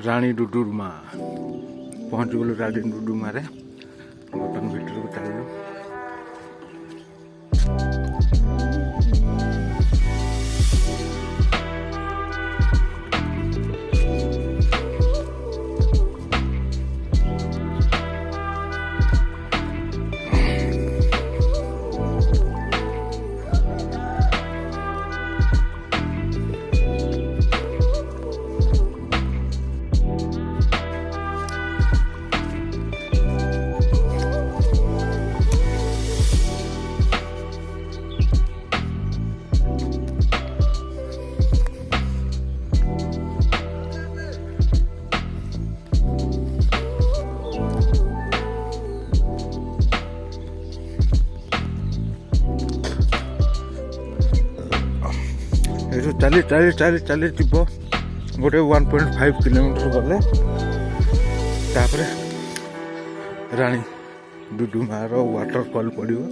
रानी डुडुमा पहुँच गलु रानी डुडुमा रे बर्तमान भितर को चल चली चली चली चली जीव गोटे 1.5 किलोमीटर गले तापर रानी डुडुमार वाटरफॉल पड़ो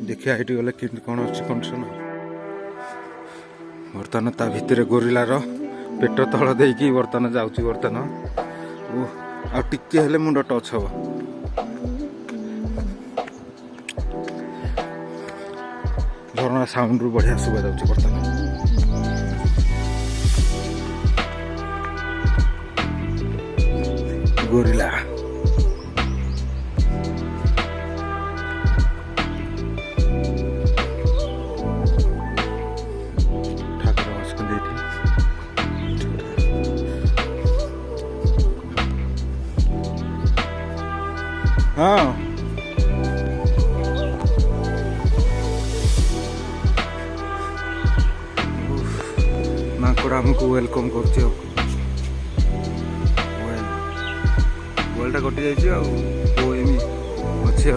देखिए ये गले कि कौन अच्छी कंडीशन बर्तमान ता भितर गोरिलार पेट तल देकी बर्तमान जाऊँगी बर्तमान आ टिके हेले मुंड टच हम झरना साउंड रु बढ़िया सुबह जाऊँगी बर्तमान गोरिला ठाकुर बसको देती हाँ माकड़ आमको वेलकम कर गोलटा कटि जाइए अच्छे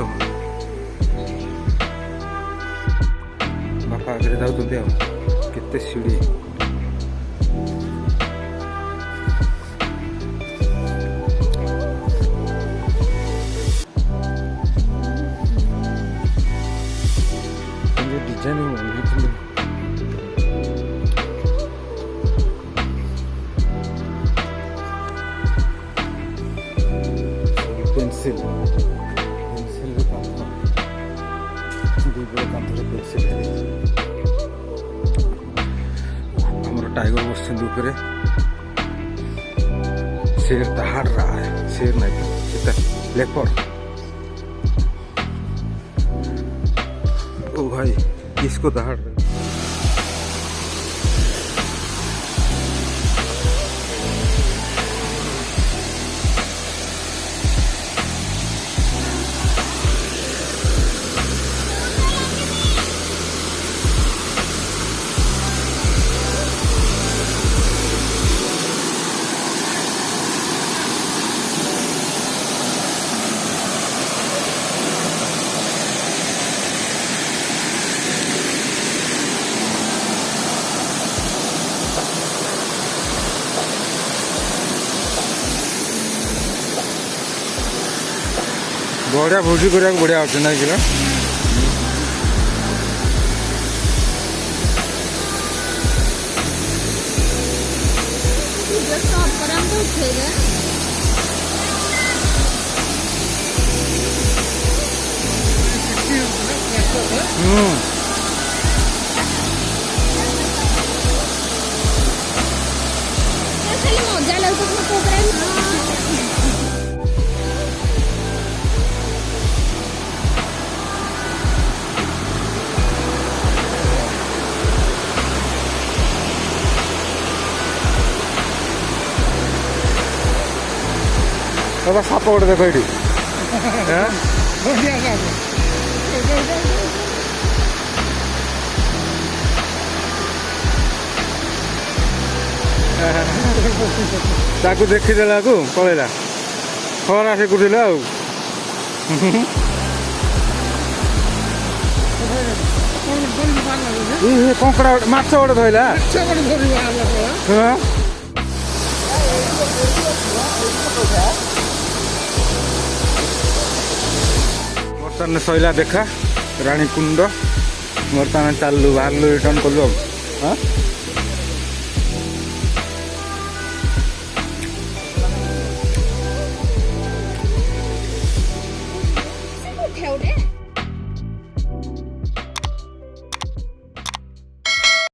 बापा आगे जाऊँ केते सीढ़ी डिजाइन पेंसिल पेंसिल पेंसिल हमारा टाइगर बस ऊपर शेर दहाड़ रहा है शेर नहीं तो लेपर ओ भाई किसको दहाड़ रहा है बढ़िया भोजी करा बढ़िया अच्छे ना कि मजा लगता दादा साप गोटे देख ये ताकू देखीदेला को पलैला खरा से कुटिला कंकड़ा माछ गोटे धरला बर्तमान सैला देखा रानी कुंड बर्तमान चलू बाहर रिटर्न कलु हाँ